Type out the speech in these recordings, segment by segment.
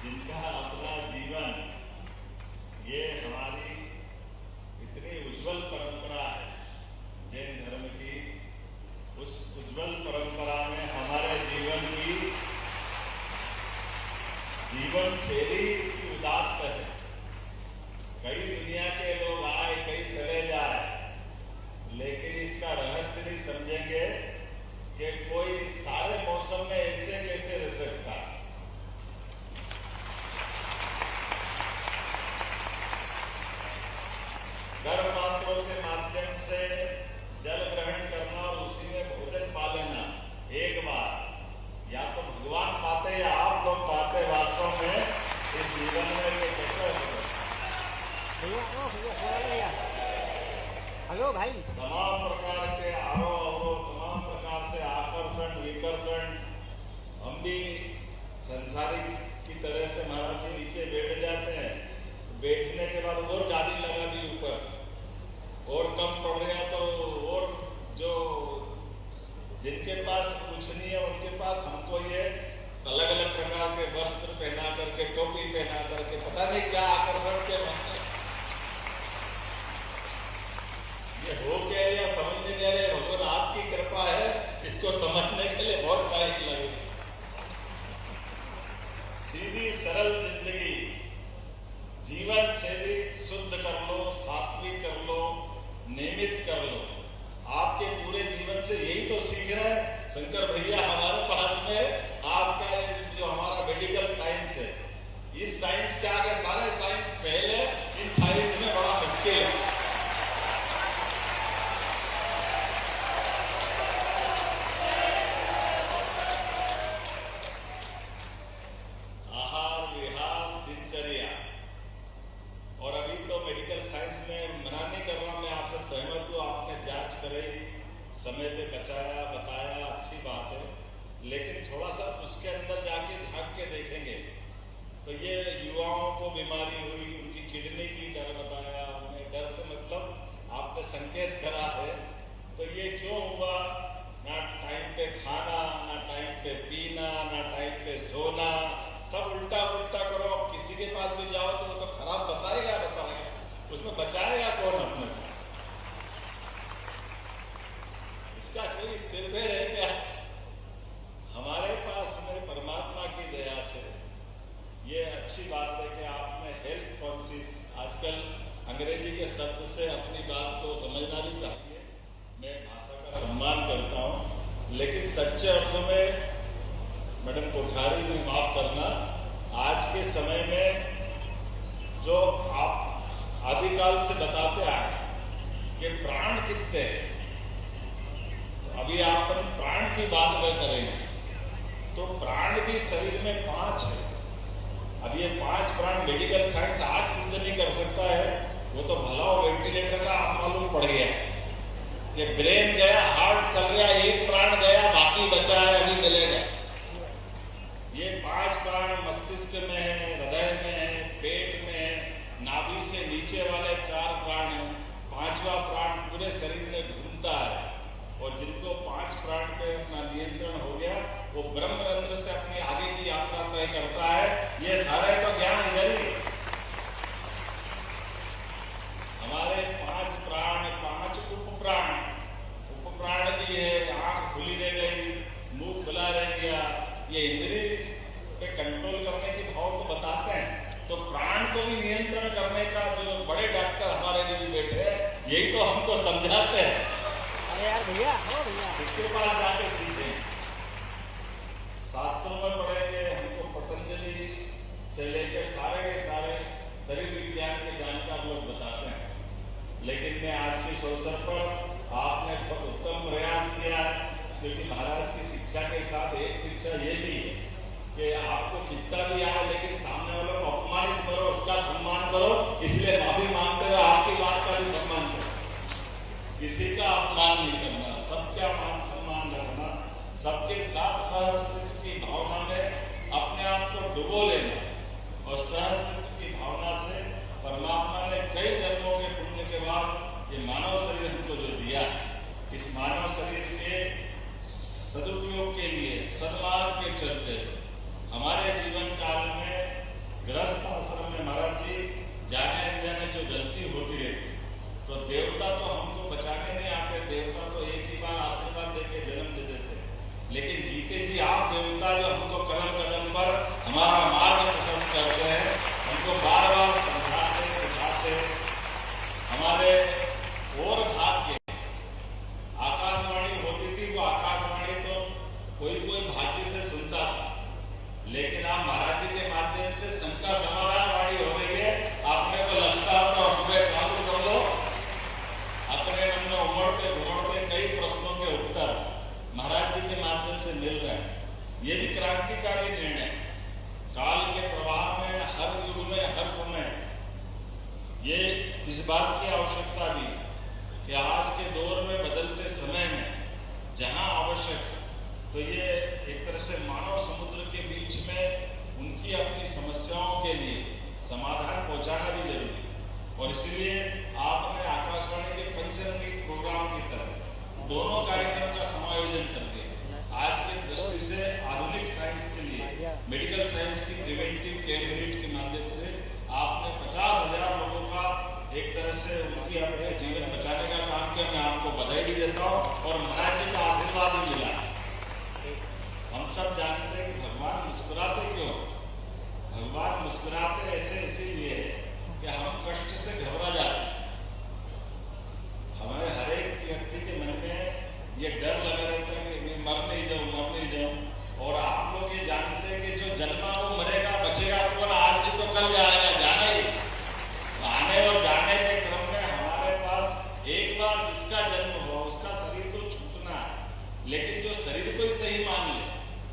जिनका अपना जीवन, ये हमारी इतनी उज्जवल परंपरा है जैन धर्म की, उस उज्जवल परंपरा में हमारे जीवन की जीवन शैली उदात्त है। कई दुनिया के लोग आए, कई चले जाए, लेकिन इसका रहस्य नहीं समझेंगे कि कोई सारे मौसम में ऐसे कैसे रह सकता। गर्भपात्रों के माध्यम से जल ग्रहण करना और उसी में भोजन पा लेना एक बार, या तो भगवान पाते या आप लोग पाते, वास्तव में इस जीवन में ये कैसे हो सकता। हेलो भाई, तमाम प्रकार के आरोह अवरोह, तमाम प्रकार से आकर्षण विकर्षण, हम भी संसारिक की तरह से महाराज जी नीचे बैठ जाते हैं, बैठने के बाद और गादी लगा दी ऊपर, और कम पड़ रहा तो और जो जिनके पास कुछ नहीं है उनके पास हमको ये अलग अलग प्रकार के वस्त्र पहना करके, टोपी पहना करके, पता नहीं क्या आकर्षण के बनते। ये हो क्या या समझ नहीं आ रहे। भगवान आपकी कृपा है, इसको समझने के लिए बहुत टाइम लगेगा। सीधी सरल जिंदगी, जीवन शैली शुद्ध कर लो, सात्विक कर लो, नियमित कर लो। आपके पूरे जीवन से यही तो सीख रहे हैं शंकर भैया हमारे पास में। आपका जो हमारा मेडिकल साइंस है, इस साइंस के आगे सारे साइंस फेल है, इन साइंस में बड़ा मुश्किल है। आहार विहार दिनचर्या, और अभी तो मेडिकल साइंस में मना नहीं कर रहा, मैं आपसे सहमत हूँ, आपने जांच कराई, समय पे बचाया, बताया, अच्छी बात है, लेकिन थोड़ा सा उसके अंदर जाके झांक के देखेंगे तो ये युवाओं को बीमारी हुई, उनकी किडनी की डर बताया आपने, डर से मतलब आपने संकेत करा है, तो ये क्यों हुआ? ना टाइम पे खाना, ना टाइम पे पीना, ना टाइम पे सोना, सब उल्टा उल्टा करो। अब किसी के पास भी जाओ तो वो तो खराब बताएगा, उसमें बचाएगा कौन अपने? इसका कोई सिरभेद है क्या? हमारे पास में परमात्मा की दया से ये अच्छी बात है कि आपने हेल्थ कॉन्शियस, आजकल अंग्रेजी के शब्द से अपनी बात को समझना भी चाहिए। मैं भाषा का सम्मान करता हूं, लेकिन सच्चे अर्थों में मैडम कोठारी में माफ करना, आज के समय में जो आप आदिकाल से बताते आए कि प्राण कितने हैं, तो अभी आप प्राण की बात करेंगे तो प्राण भी शरीर में 5 है। अब ये 5 प्राण मेडिकल साइंस आज सिद्ध नहीं कर सकता है, वो तो भला और वेंटिलेटर का आप मालूम पड़ गया कि ब्रेन गया, हार्ट चल गया, एक प्राण गया, बाकी बचा है, अभी मिलेगा। ये 5 प्राण मस्तिष्क में है, हृदय में है, पेट में है, नाभि से नीचे वाले 4 प्राण है, 5वां प्राण पूरे शरीर में घूमता है, और जिनको 5 प्राण पे अपना नियंत्रण हो गया वो ब्रह्मरंध्र से अपनी आगे की यात्रा तय करता है। ये सारे तो ज्ञान इधर ही। हमारे 5 प्राण, 5 उपप्राण, उपप्राण भी है, आंख खुली रह गई, मुंह खुला रह गया, ये इंद्रिय पे कंट्रोल करने की भाव तो बताते हैं। तो प्राण को भी नियंत्रण करने का जो बड़े डॉक्टर हमारे लिए बैठे हैं, यही तो हमको समझाते हैं। अरे यार भैया, हो भैया, इसके पास जाके सीखें, शास्त्रों में पढ़ेंगे, हमको पतंजलि से लेकर सारे के सारे शरीर विज्ञान के जानकार लोग बताते हैं। लेकिन मैं आज के इस अवसर पर आपने बहुत उत्तम प्रयास किया है, क्योंकि महाराज की शिक्षा के साथ एक शिक्षा ये भी है कि आपको कितना भी आए लेकिन सामने वालों को अपमानित करो, उसका सम्मान करो, इसलिए माफी मांगते हुए आपकी बात का भी सम्मान करो। किसी का अपमान नहीं करना, सबका मान सम्मान रखना, सबके साथ सहअस्तित्व की भावना में अपने आप को डुबो लेना, और सहअस्तित्व की भावना से परमात्मा ने कई जन्मों के पुण्य के बाद ये मानव शरीर हमको जो दिया, इस मानव शरीर के सदुपयोग के लिए, सद्मार्ग के चलते हमारे जीवन काल में ये इस बात की आवश्यकता भी कि आज के दौर में बदलते समय में जहां आवश्यक तो ये एक तरह से मानव समुद्र के बीच में उनकी अपनी समस्याओं के लिए समाधान पहुंचाना भी जरूरी है। और इसीलिए आपने आकाशवाणी के पंचरंगी प्रोग्राम की तरह दोनों कार्यक्रम का समायोजन कर दिया। आज की दृष्टि से आधुनिक साइंस के लिए मेडिकल साइंस की प्रिवेंटिव केयर यूनिट के माध्यम से आपने 50,000 लोगों का एक तरह से उनकी अपने जीवन बचाने का काम किया। मैं आपको बधाई भी देता हूँ और महाराज जी का आशीर्वाद भी मिला। हम सब जानते हैं कि भगवान मुस्कुराते क्यों? भगवान मुस्कुराते ऐसे इसीलिए कि हम कष्ट से घबरा जाते हैं। हमें हर एक व्यक्ति के मन में ये डर लगा रहता है कि मैं मर नहीं जाऊं। और आप लोग ये जानते हैं कि जो जन्मा वो मरेगा, बचेगा कौन? आज भी तो कल जाएगा, जाना ही। आने और जाने के क्रम में हमारे पास एक बार जिसका जन्म हुआ उसका शरीर तो छूटना है, लेकिन जो शरीर को ही सही मान ले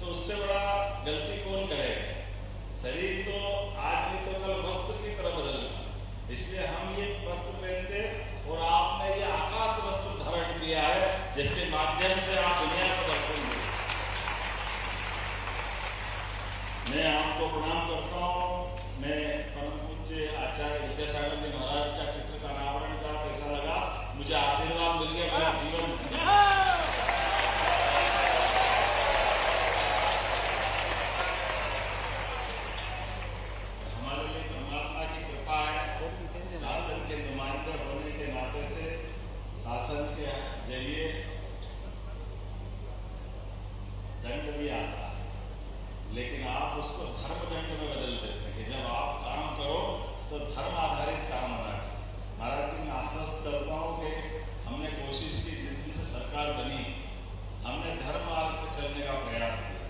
तो उससे बड़ा गलती कौन करेगा? शरीर तो आज भी तो कल वस्त्र की तरह बदलना। इसलिए हम ये वस्त्र पहनते और आपने ये आकाश वस्त्र धारण किया है जिसके माध्यम से आप दुनिया को दर्शन दें। मैं आपको प्रणाम करता हूँ। मैं परम पूज्य आचार्य विद्यासागर जी महाराज का चित्र का अनावरण था, कैसा लगा? मुझे आशीर्वाद मिल गया मेरा जीवन। हमारे लिए परमात्मा की कृपा है। शासन के नुमाइंदे होने के नाते से शासन के जरिए दंड भी आता है, लेकिन आप उसको धर्म दंड में बदल देते हैं कि जब आप काम करो तो धर्म आधारित काम होना चाहिए। महाराज जी, मैं आश्वस्त करता हूं कि हमने कोशिश की, जिस दिन से सरकार बनी हमने धर्म मार्ग पर चलने का प्रयास किया।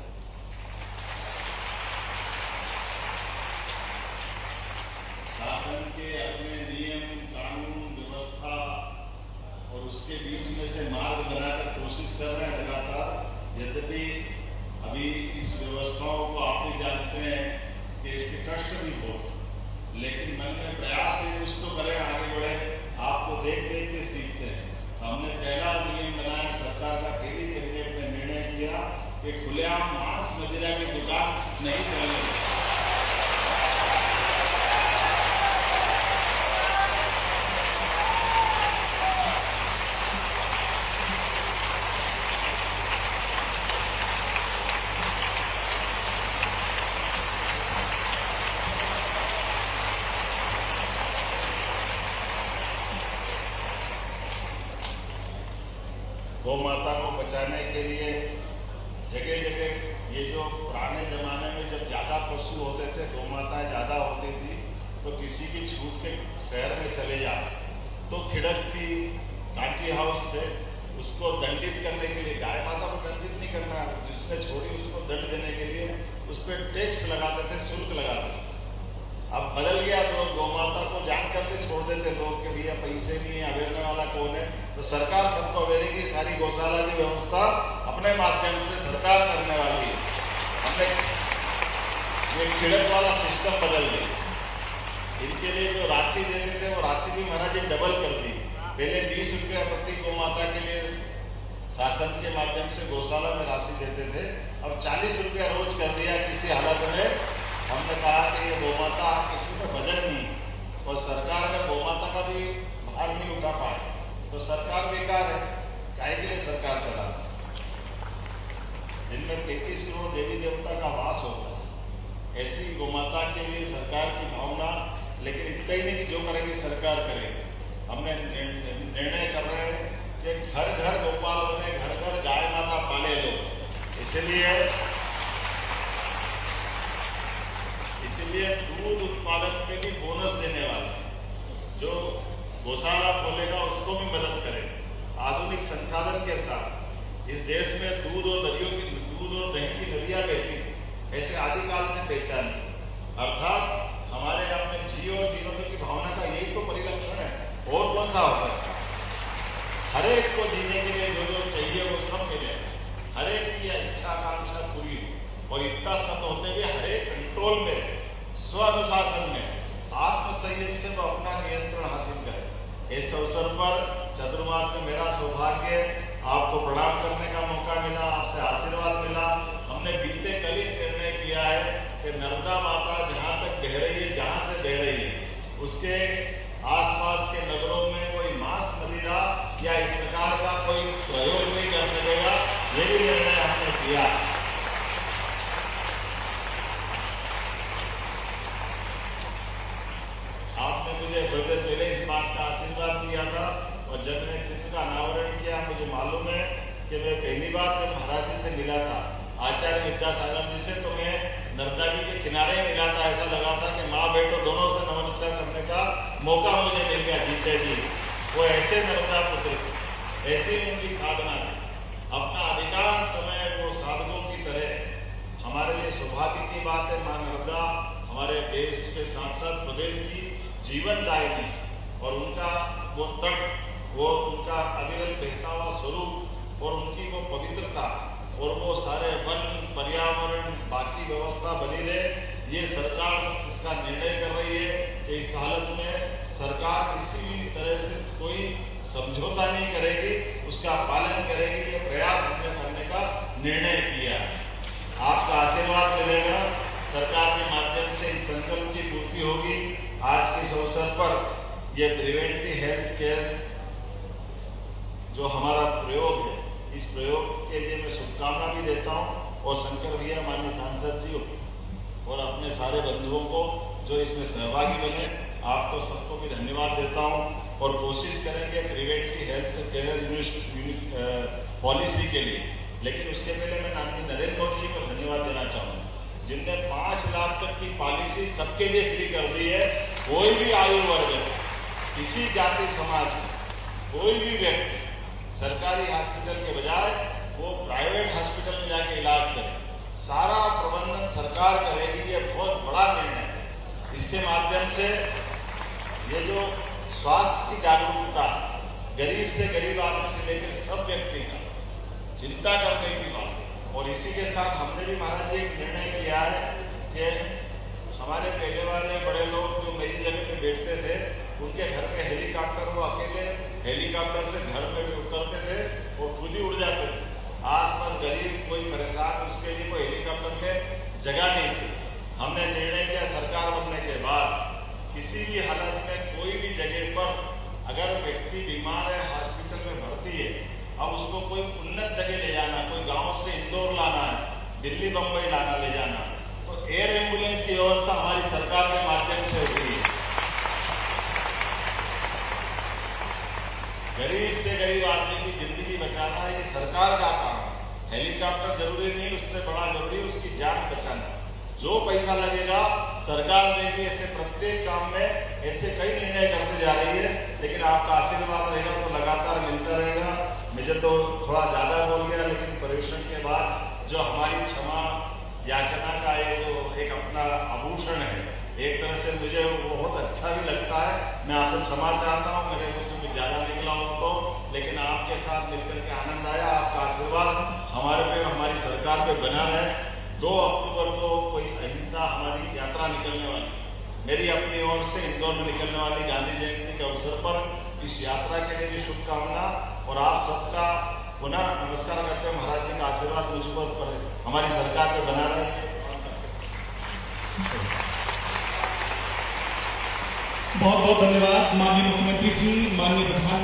शासन के अपने नियम कानून व्यवस्था और उसके बीच में से मार्ग बनाकर कोशिश कर रहे हैं लगातार। यद्यपि अभी इस व्यवस्थाओं को आप भी जानते हैं कि इसके कष्ट भी हो, लेकिन मन में प्रयास है कुछ तो करें, आगे बढ़े। आपको देख देख के सीखते हैं। हमने पहला नियम बनाया, सरकार का पहली कैबिनेट में निर्णय किया कि खुलेआम मांस मदिरा की दुकान नहीं चलेगी। गौ माता को बचाने के लिए जगह जगह ये जो पुराने जमाने में जब ज्यादा पशु होते थे, गौ माताएं ज्यादा होती थी, तो किसी की छूट के शहर में चले जाते तो खिड़कती कांची हाउस थे, उसको दंडित करने के लिए, गाय माता को दंडित नहीं करना, जिसने छोड़ी उसको दंड देने के लिए उस पर टैक्स लगाते थे, शुल्क लगाते थे। अब बदल गया तो गौ माता को जान करके छोड़ देते लोग कि भैया पैसे नहीं है, अवेरने वाला कौन है? तो सरकार सबको अवेरेगी। सारी गौशाला की व्यवस्था अपने माध्यम से सरकार करने वाली है। हमने ये खिड़क वाला सिस्टम बदल दिया। इनके लिए जो राशि देते थे वो राशि भी महाराज जी डबल कर दी। पहले 20 रुपया प्रति गौ माता के लिए शासन के माध्यम से गौशाला में राशि देते थे, अब 40 रुपया रोज कर दिया। किसी हालत में हमने कहा कि ये गौमाता किसी में वजन नहीं, और सरकार अगर गौमाता का भी भार नहीं उठा पाए तो सरकार बेकार है। काहे के लिए सरकार चला? जिनमें 33 करोड़ देवी देवता का वास होता है, ऐसी गौमाता के लिए सरकार की भावना। लेकिन इतना ही नहीं कि जो करेगी सरकार करेगी। हमने निर्णय कर रहे हैं कि घर घर गोपाल बने, घर घर गाय माता पाले लोग। इसलिए दूध उत्पादन में भी बोनस देने वाले जो गौशाला खोलेगा उसको भी मदद करेगा। आधुनिक संसाधन के साथ इस देश में दूध और दही की नदियां बहती थी, ऐसे आदिकाल से पहचानी। अर्थात हमारे यहाँ में जियो और जीवन की भावना का यही तो परिलक्षण है, और कौन सा हो सकता है? हर एक को जीने के लिए जो जो चाहिए वो सब मिले, हर एक की इच्छा आकांक्षा पूरी। और इतना सब होते हुए हर एक कंट्रोल में, स्व अनुशासन में आत्मसंयम से वो अपना नियंत्रण हासिल करें। इस अवसर पर चतुर्मास में मेरा सौभाग्य आपको प्रणाम करने का मौका मिला, आपसे आशीर्वाद मिला। हमने बीते कल ही निर्णय किया है कि नर्मदा माता जहां तक बह रही है, जहां से बह रही है, उसके आसपास के नगरों में कोई मांस मदिरा या इस प्रकार का कोई प्रयोग नहीं कर सकेगा। ये भी निर्णय हमने किया। आपने मुझे थोड़ी पहले इस बात का आशीर्वाद दिया था और जब मैंने चित्र का अनावरण किया, मुझे मालूम है कि मैं पहली बार जब महाराज जी से मिला था, आचार्य विद्यासागर जी से, तो मैं नर्मदा जी के किनारे मिला था। ऐसा लगा था कि माँ बेटो दोनों से नमस्कार करने का मौका मुझे मिल गया। जीते जी वो ऐसे नर्मदा पुत्र, ऐसी उनकी साधना है। अपना अधिकांश समय वो साधकों की तरह, हमारे लिए सौभाग्य की बात है। माँ नर्मदा हमारे देश के साथ साथ प्रदेश की जीवनदायिनी, और उनका वो तट, वो उनका अविरल बहता हुआ स्वरूप और उनकी वो पवित्रता और वो सारे वन, पर्यावरण, बाकी व्यवस्था बनी रहे, ये सरकार इसका निर्णय कर रही है कि इस हालत में सरकार किसी भी तरह से कोई समझौता नहीं करेगी, उसका पालन करेगी। ये प्रयास हमने करने का निर्णय किया है। आपका आशीर्वाद मिलेगा, सरकार के माध्यम से इस संकल्प की पूर्ति होगी। आज के इस अवसर पर ये प्रिवेंटिव हेल्थ केयर जो हमारा प्रयोग है, इस प्रयोग के लिए मैं शुभकामना भी देता हूं और शंकर भैया, माननीय सांसद जी और अपने सारे बंधुओं को जो इसमें सहभागी बने, आपको सबको भी धन्यवाद देता हूं। और कोशिश करेंगे प्रिवेंटिव हेल्थ केयर पॉलिसी के लिए। लेकिन उसके पहले मैं माननीय नरेंद्र मोदी जी को धन्यवाद देना चाहूंगा, जिनने 5 लाख तक की पॉलिसी सबके लिए फ्री कर दी है। कोई भी आयु वर्ग, किसी जाति समाज, कोई भी व्यक्ति सरकारी हॉस्पिटल के बजाय वो प्राइवेट हॉस्पिटल में जाके इलाज करे, सारा प्रबंधन सरकार करेगी। ये बहुत बड़ा निर्णय है। इसके माध्यम से ये जो स्वास्थ्य की जागरूकता, गरीब से गरीब आदमी से लेकर सब व्यक्ति का चिंता करने की बात है। और इसी के साथ हमने भी महाराज जी एक निर्णय किया है कि हमारे पहले वाले बड़े लोग जो नई जगह पे बैठते थे, उनके घर में हेलीकॉप्टर, वो अकेले हेलीकॉप्टर से घर में भी उतरते थे और खुद ही उड़ जाते थे। आसपास गरीब कोई परेशान, उसके लिए कोई हेलीकॉप्टर में जगह नहीं थी। हमने निर्णय किया सरकार बनने के बाद, किसी भी हालत में कोई भी जगह पर अगर व्यक्ति बीमार है, हॉस्पिटल में भर्ती है, अब उसको कोई उन्नत जगह ले जाना, कोई गांव से इंदौर लाना है, दिल्ली बंबई लाना ले जाना, तो एयर एम्बुलेंस की व्यवस्था हमारी सरकार के माध्यम से होती है। गरीब से गरीब आदमी की जिंदगी बचाना ये सरकार का काम है। हेलीकॉप्टर जरूरी नहीं, उससे बड़ा जरूरी है उसकी जान बचाना। जो पैसा लगेगा सरकार देगी। ऐसे प्रत्येक काम में ऐसे कई निर्णय करते जा रही है। लेकिन आपका आशीर्वाद रहेगा तो लगातार मिलता रहेगा। मुझे तो थोड़ा ज्यादा बोल गया, लेकिन परिश्रम के बाद जो हमारी क्षमा याचना का ये जो एक अपना आभूषण है, एक तरह से मुझे बहुत अच्छा भी लगता है। मैं आपसे क्षमा चाहता हूँ, मेरे मुझसे कुछ ज्यादा निकला हो तो, लेकिन आपके साथ मिलकर के आनंद आया। आपका आशीर्वाद हमारे पे, हमारी सरकार पे बना रहे। 2 अक्टूबर को कोई अहिंसा हमारी यात्रा निकलने वाली, मेरी अपनी ओर से इंदौर में निकलने वाली गांधी जयंती के अवसर पर इस यात्रा के लिए भी शुभकामना। और आप सबका पुनः नमस्कार करते हैं। महाराज जी का आशीर्वाद मुझ पर, हमारी सरकार पे बना रहे। बहुत बहुत धन्यवाद माननीय मुख्यमंत्री जी, माननीय प्रधानमंत्री।